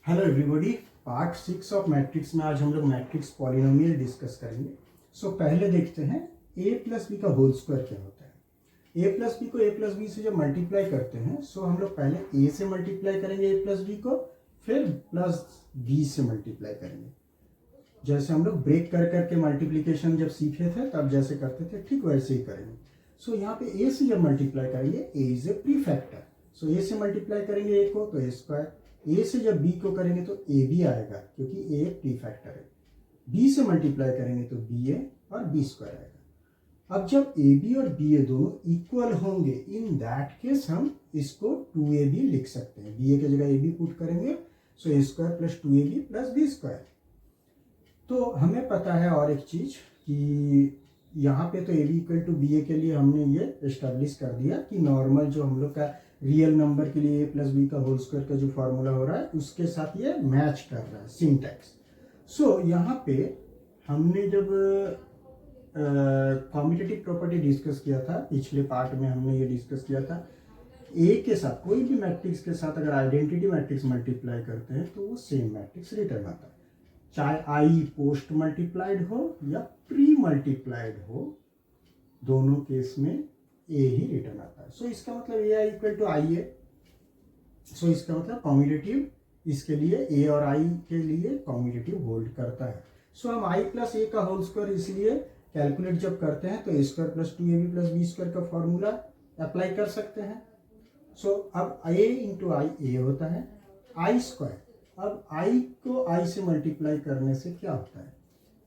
Hello everybody, part 6 of matrix में आज हम लोग मैट्रिक्स पॉलिनोमियल डिस्कस करेंगे। पहले देखते हैं a प्लस बी का होल स्क्वायर क्या होता है। a प्लस बी को a प्लस बी से जब मल्टीप्लाई करते हैं हम लोग पहले a से मल्टीप्लाई करेंगे a प्लस बी को, फिर प्लस b से मल्टीप्लाई करेंगे। जैसे हम लोग ब्रेक कर करके मल्टीप्लीकेशन जब सीखे थे तब जैसे करते थे ठीक वैसे ही करेंगे। यहाँ पे a से जब मल्टीप्लाई करेंगे a is a pre factor, a से मल्टीप्लाई करेंगे a को तो a स्क्वायर, a से जब b को करेंगे तो a भी आएगा क्योंकि a एक प्री फैक्टर है। b से मल्टीप्लाई करेंगे तो ba और b स्क्वायर आएगा। अब जब ab और ba दोनों इक्वल होंगे इन दैट केस हम इसको 2ab लिख सकते हैं। ba की जगह ab पुट करेंगे a square plus 2ab plus b square. तो हमें पता है और एक चीज कि यहाँ पे तो ab इक्वल टू ba के लिए हमने ये एस्टेब्लिश कर दिया कि नॉर्मल जो हम लोग का रियल नंबर के लिए a प्लस बी का होल स्क्वायर का जो फॉर्मूला हो रहा है उसके साथ ये मैच कर रहा है सिंटैक्स। यहाँ पे हमने जब कॉम्यूटेटिव प्रॉपर्टी डिस्कस किया था, पिछले पार्ट में हमने ये डिस्कस किया था, a के साथ कोई भी मैट्रिक्स के साथ अगर आइडेंटिटी मैट्रिक्स मल्टीप्लाई करते हैं तो वो सेम मैट्रिक्स रिटर्न आता है, चाहे आई पोस्ट मल्टीप्लाइड हो या प्री मल्टीप्लाइड हो, दोनों केस में a ही रिटर्न आता है। इसका मतलब a इक्वल टू आई है। इसका मतलब कॉम्यूटेटिव इसके लिए a और i के लिए कॉम्यूटेटिव होल्ड करता है। हम i प्लस a का होल स्क्वायर इसलिए कैलकुलेट जब करते हैं तो a square plus 2ab plus b square का फॉर्मूला अप्लाई कर सकते हैं। अब a इंटू आई a होता है i स्क्वायर। अब i को i से मल्टीप्लाई करने से क्या होता है,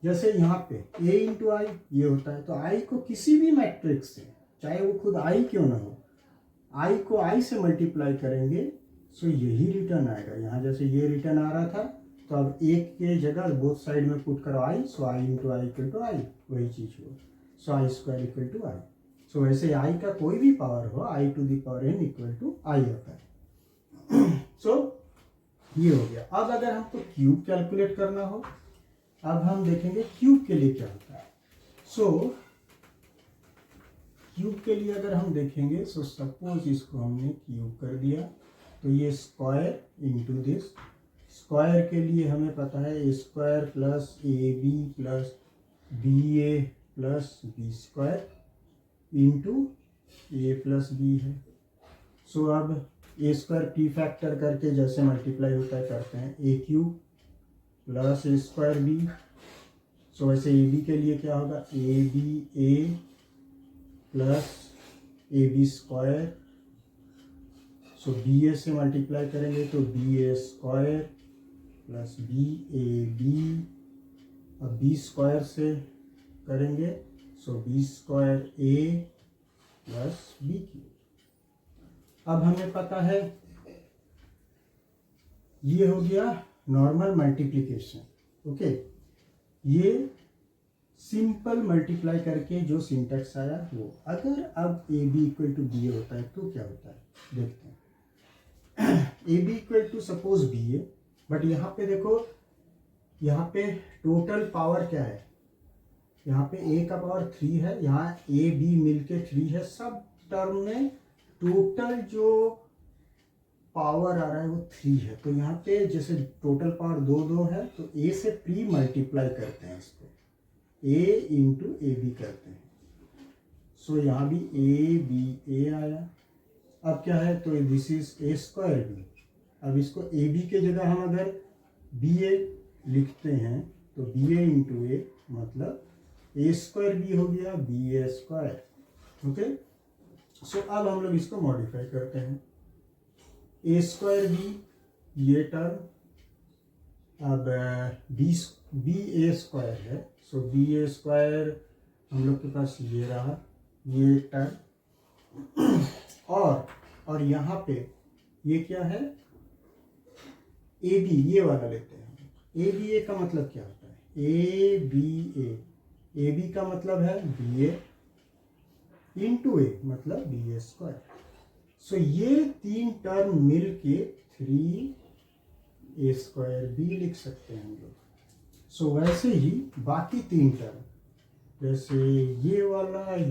जैसे यहाँ पे a इंटू आई ये होता है, तो i को किसी भी मैट्रिक्स से, चाहे वो खुद i क्यों ना हो, i को i से मल्टीप्लाई करेंगे यही रिटर्न आएगा। यहाँ जैसे ये रिटर्न आ रहा था तो अब एक के जगह बोथ साइड में पुट करो i, i into I equal to I, वही चीज हो, I square equal to I. वैसे i का कोई भी पावर हो i to the power n equal to I होता है। ये हो गया। अब अगर हमको क्यूब कैलकुलेट करना हो, अब हम देखेंगे क्यूब के लिए क्या होता है। क्यूब के लिए अगर हम देखेंगे सपोज इसको हमने क्यूब कर दिया तो ये स्क्वायर इंटू दिस, स्क्वायर के लिए हमें पता है A square plus A B plus B A plus B square into A plus B है। अब ए स्क्वायर प्री फैक्टर करके जैसे मल्टीप्लाई होता है करते हैं A cube plus A square B. वैसे ए बी के लिए क्या होगा, A B A plus A B square. B A से मल्टीप्लाई करेंगे तो B A square plus B A B, अब बी स्क्वायर से करेंगे B square A plus B cube. अब हमें पता है ये हो गया नॉर्मल मल्टीप्लिकेशन। ओके, ये सिंपल मल्टीप्लाई करके जो सिंटैक्स आया वो। अगर अब A B equal to B A होता है तो क्या होता है देखते हैं। A B equal to suppose B A, but यहाँ पे देखो, यहाँ पे टोटल पावर क्या है, यहाँ पे ए का पावर 3 है, यहाँ ए बी मिलके 3 है, सब टर्म में टोटल जो पावर आ रहा है वो 3 है। तो यहाँ पे जैसे टोटल पावर 2 है तो ए से प्री मल्टीप्लाई करते हैं इसको, ए इंटू ए बी करते हैं। यहाँ भी ए बी ए आया। अब क्या है तो this is A square B. अब इसको ए बी के जगह हम अगर बी ए लिखते हैं तो बी ए इंटू ए मतलब ए स्क्वायर बी हो गया बी ए स्क्वायर। ओके, अब हम लोग इसको मॉडिफाई करते हैं, ए स्क्वायर बी ये टर्म, अब बी ए स्क्वायर है, बी ए स्क्वायर हम लोग के पास ये रहा ये टर्म, और यहाँ पे ये क्या है ए बी, ये वाला लेते हैं। ए बी ए का मतलब क्या होता है, ए बी का मतलब है बी ए इंटू ए मतलब बी ए स्क्वायर। ये 3 टर्म मिल के 3 ए स्क्वायर बी लिख सकते हैं हम लोग। वैसे ही बाकी 3 टर्म जैसे ये वाला और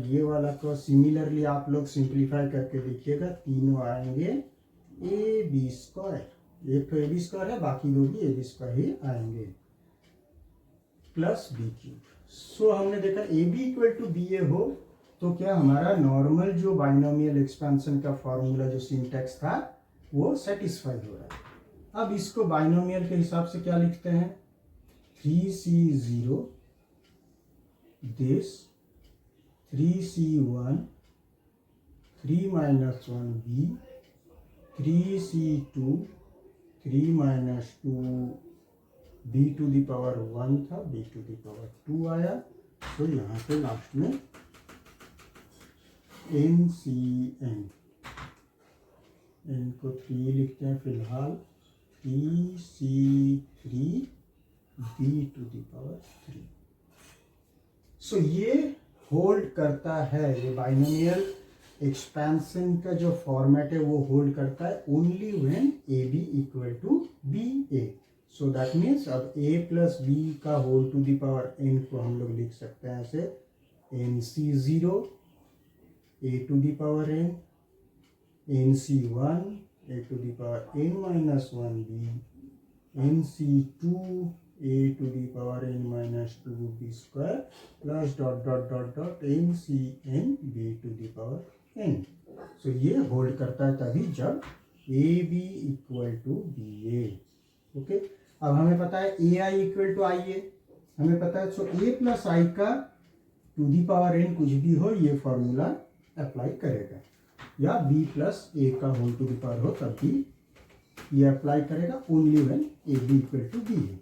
ये वाला को सिमिलरली आप लोग सिंप्लीफाई करके देखिएगा, तीनों आएंगे ए बी स्क्वायर। एक तो ए बी स्क्वायर है, बाकी दो भी ए बी स्क्वायर ही आएंगे, प्लस बी क्यूब। सो हमने देखा A B equal to B A हो तो क्या हमारा नॉर्मल जो बाइनोमियल एक्सपेंशन का फॉर्मूला जो सिंटैक्स था वो सेटिस्फाई हो रहा है। अब इसको बाइनोमियल के हिसाब से क्या लिखते हैं, 3C0 this 3C1 3 minus 1b 3C2 3 minus 2 b to the power 1 था, b to the power 2 आया। तो यहाँ पे लास्ट में NCN, n को 3 लिखते हैं फिलहाल, 3C3 b to the power 3। सो ये होल्ड करता है, ये बाइनोमियल एक्सपेंशन का जो फॉर्मेट है वो होल्ड करता है only when A B equal to B A. So that means अब a प्लस बी का whole to the power n को हम लोग लिख सकते हैं ऐसे, NC0 a to the power n, NC1 a to the power n minus 1b, NC2 a to the power n minus 2b square plus dot dot dot dot NCN b to the power n। So ये hold करता है तभी जब A B equal to B A. Okay, अब हमें पता है ए आई equal to आई ए, हमें पता है। सो ए प्लस आई का टू दी पावर एन कुछ भी हो ये फॉर्मूला अप्लाई करेगा, या बी प्लस ए का होल टू दी पावर हो तब भी ये अप्लाई करेगा only when A B equal to B A.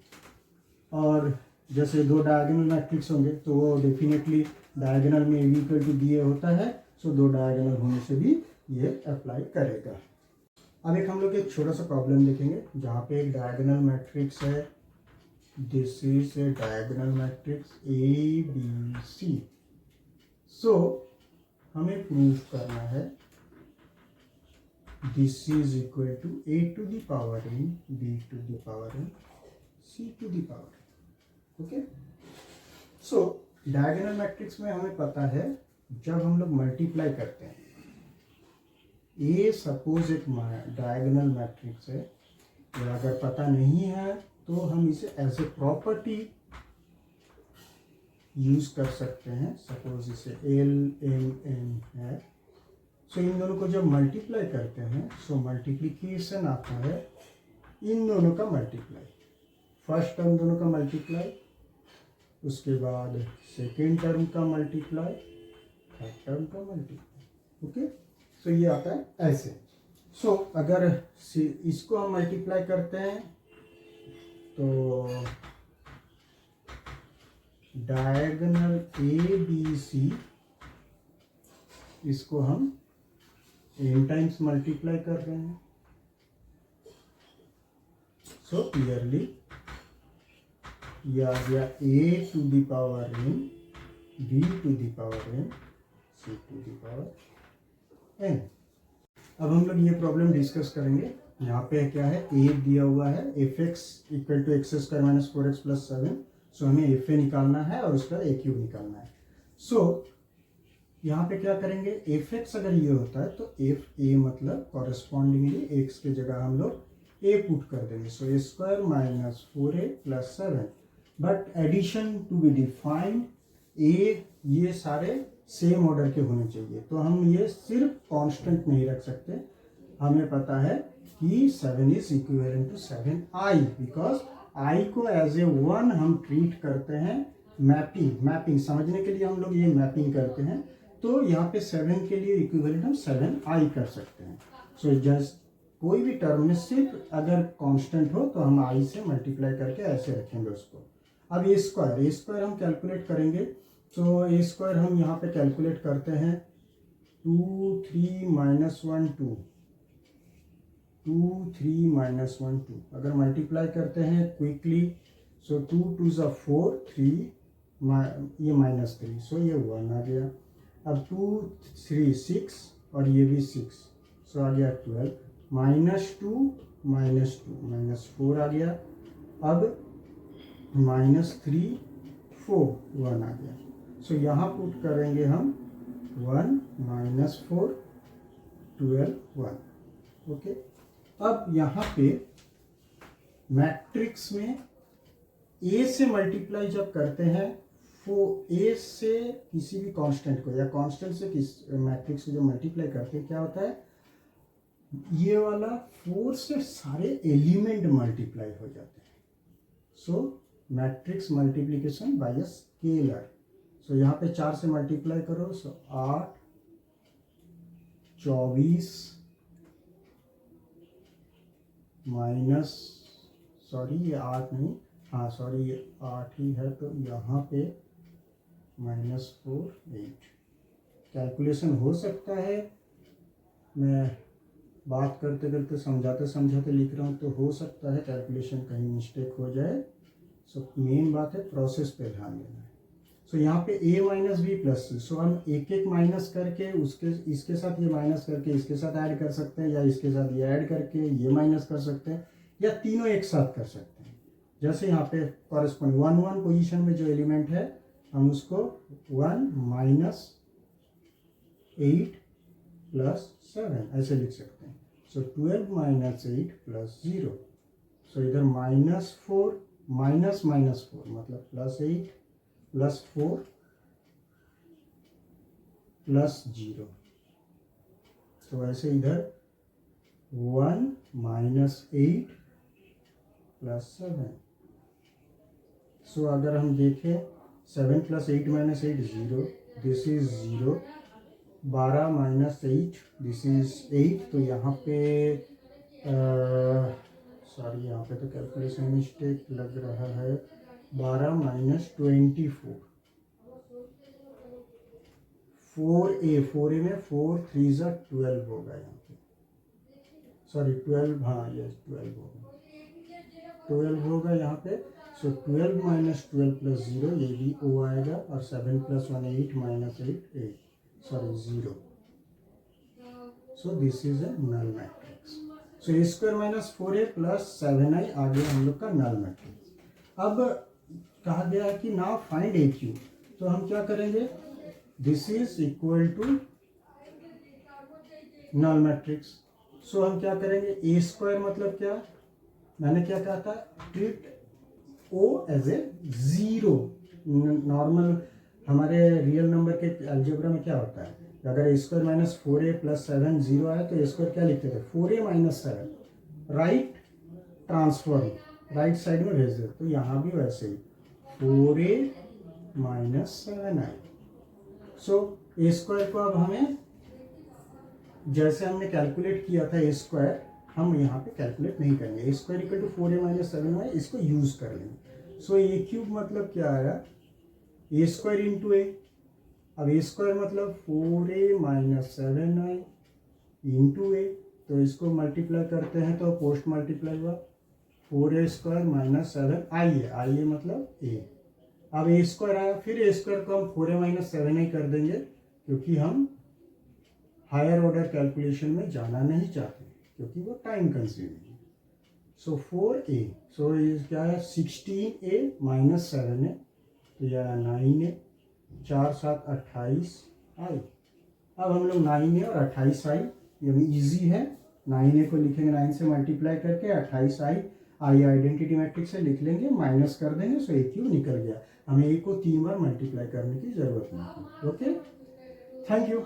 और जैसे दो डायगोनल मैट्रिक्स होंगे तो वो डेफिनेटली डायगोनल में A B equal to B A होता है। सो दो डायगोनल होने से भी ये अप्लाई करेगा। अब एक हम लोग एक छोटा सा प्रॉब्लम देखेंगे जहाँ पे एक डायगोनल मैट्रिक्स है, this is a diagonal matrix A B C. So हमें प्रूव करना है this is equal to A to the power N B to the power N C to the power. Okay, so diagonal matrix में हमें पता है जब हम लोग मल्टीप्लाई करते हैं, ए सपोज एक डायगोनल मैट्रिक्स है, या अगर पता नहीं है तो हम इसे एज ए प्रॉपर्टी यूज कर सकते हैं। सपोज इसे एल एम एन है। सो इन दोनों को जब मल्टीप्लाई करते हैं सो मल्टीप्लिकेशन आता है इन दोनों का मल्टीप्लाई, फर्स्ट टर्म दोनों का मल्टीप्लाई, उसके बाद सेकेंड टर्म का मल्टीप्लाई, थर्ड टर्म का मल्टीप्लाई। ओके, सो ये आता है ऐसे। सो अगर इसको हम मल्टीप्लाई करते हैं तो डायगोनल ए बी सी, इसको हम n टाइम्स मल्टीप्लाई कर रहे हैं। सो क्लियरली ये आ गया a to the power n b to the power n c to the power n। अब हम लोग ये प्रॉब्लम डिस्कस करेंगे। यहाँ पे क्या है, a दिया हुआ है F X equal to X square minus 4x plus 7। So हमें एफ ए निकालना है और उसका ए क्यूब निकालना है। सो यहाँ पे क्या करेंगे, एफ एक्स अगर ये होता है तो एफ ए मतलब कॉरेस्पॉन्डिंगली एक्स के जगह हम लोग ए पुट कर देंगे। So A square minus 4a plus 7, but addition to be defined, A ये सारे सेम ऑर्डर के होने चाहिए। तो हम ये सिर्फ कांस्टेंट नहीं रख सकते, हमें पता है कि 7 is equivalent to 7i, because i को एज ए 1 हम ट्रीट करते हैं। मैपिंग समझने के लिए हम लोग ये मैपिंग करते हैं। तो यहाँ पे 7 के लिए इक्विवेलेंट हम 7i कर सकते हैं। सो जस्ट कोई भी टर्म में सिर्फ अगर कांस्टेंट हो तो हम i से मल्टीप्लाई करके ऐसे रखेंगे उसको। अब ए स्क्वायर हम कैलकुलेट करेंगे। सो ए स्क्वायर हम यहाँ पे कैलकुलेट करते हैं 2 3 माइनस 1 2 2 3 माइनस 1 2। अगर मल्टीप्लाई करते हैं क्विकली, सो 2 2 ज़ा 4 3, ये माइनस 3, सो ये 1 आ गया। अब 2 3 6 और ये भी 6, सो आ गया 12, माइनस 2 माइनस 2 माइनस 4 आ गया। अब माइनस 3 4 1 आ गया। सो यहाँ पुट करेंगे हम 1 माइनस 4 12 1। ओके, अब यहाँ पे मैट्रिक्स में ए से मल्टीप्लाई जब करते हैं, वो ए से किसी भी कांस्टेंट को या कांस्टेंट से किस मैट्रिक्स को जब मल्टीप्लाई करते हैं, क्या होता है, ये वाला 4 से सारे एलिमेंट मल्टीप्लाई हो जाते हैं। So matrix multiplication by a scalar. So यहाँ पे 4 से मल्टीप्लाई करो, सो 8, 24 माइनस, सॉरी ये 8 नहीं, हाँ सॉरी ये 8 ही है, तो यहाँ पे -4, 8। कैलकुलेशन हो सकता है, मैं बात करते करते समझाते समझाते लिख रहा हूँ, तो हो सकता है कैलकुलेशन कहीं मिस्टेक हो जाए। सो मेन बात है प्रोसेस पे ध्यान देना है। सो यहाँ पे a माइनस बी प्लस सी, सो हम एक एक माइनस करके उसके इसके साथ ये माइनस करके इसके साथ ऐड कर सकते हैं, या इसके साथ ये ऐड करके ये माइनस कर सकते हैं, या तीनों एक साथ कर सकते हैं। जैसे यहाँ पे कॉरेस्पॉन्ड 1 पोजीशन में जो एलिमेंट है, हम उसको 1 माइनस 8 प्लस 7 ऐसे लिख सकते हैं। सो 12 माइनस 8 प्लस 0। सो इधर -4 माइनस -4 मतलब +8 प्लस 4 प्लस 0। तो ऐसे इधर 1 माइनस 8 प्लस 7। सो अगर हम देखें 7 plus 8 minus 8 0, this is 0। 12 minus 8 this is 8। तो यहाँ पे सॉरी यहाँ पे तो कैलकुलेशन मिस्टेक लग रहा है। 12 माइनस 24, 4a में 4 3 12 होगा यहाँ पे, सॉरी 12, हाँ ये 12 होगा, 12 होगा यहाँ पे। सो 12 माइनस 12 प्लस 0, ये भी o आएगा, और 7 plus 1 8 minus 8 8, sorry 0। So this is a null matrix. So a square minus 4a plus 7i आ गया हम लोग का नल मैट्रिक्स। अब कहा गया है कि नाउ फाइंड ए क्यू, तो हम क्या करेंगे, this is equal to null matrix. So हम क्या करेंगे, ए स्क्वायर मतलब क्या, मैंने क्या कहा था, treat O as a 0। Normal हमारे रियल नंबर के अलजेब्रा में क्या होता है, अगर ए स्क्वायर माइनस 4a प्लस 7 0 आए तो ए स्क्वायर क्या लिखते थे, 4a minus 7, right transform, right side में भेज दे। तो यहाँ भी वैसे ही 4a minus 7i। So A square को अब हमें, जैसे हमने कैलकुलेट किया था ए स्क्वायर, हम यहाँ पे कैलकुलेट नहीं करेंगे। A square equal to 4a minus 7y, इसको यूज कर लेंगे। सो ए क्यूब मतलब क्या आया, ए स्क्वायर इंटू ए। अब ए स्क्वायर मतलब 4a माइनस 7i इंटू ए, तो इसको मल्टीप्लाई करते हैं तो पोस्ट मल्टीप्लाई हुआ, 4a स्क्वायर माइनस 7i मतलब a। अब ए स्क्वायर आया, फिर ए स्क्वायर को हम 4a माइनस 7i कर देंगे, क्योंकि हम हायर ऑर्डर कैलकुलेशन में जाना नहीं चाहते, क्योंकि वो टाइम कंज्यूमिंग है। सो 4a, सो ये क्या है, 16a माइनस 7a, तो यह 9a, 4 7 28i। अब हम लोग 9a और 28i, ये भी ईजी है, 9a को लिखेंगे 9 से मल्टीप्लाई करके, 28i आई आइडेंटिटी मैट्रिक्स से लिख लेंगे, माइनस कर देंगे, सो ए क्यू निकल गया। हमें ए को 3 बार मल्टीप्लाई करने की जरूरत नहीं है। Okay, thank you.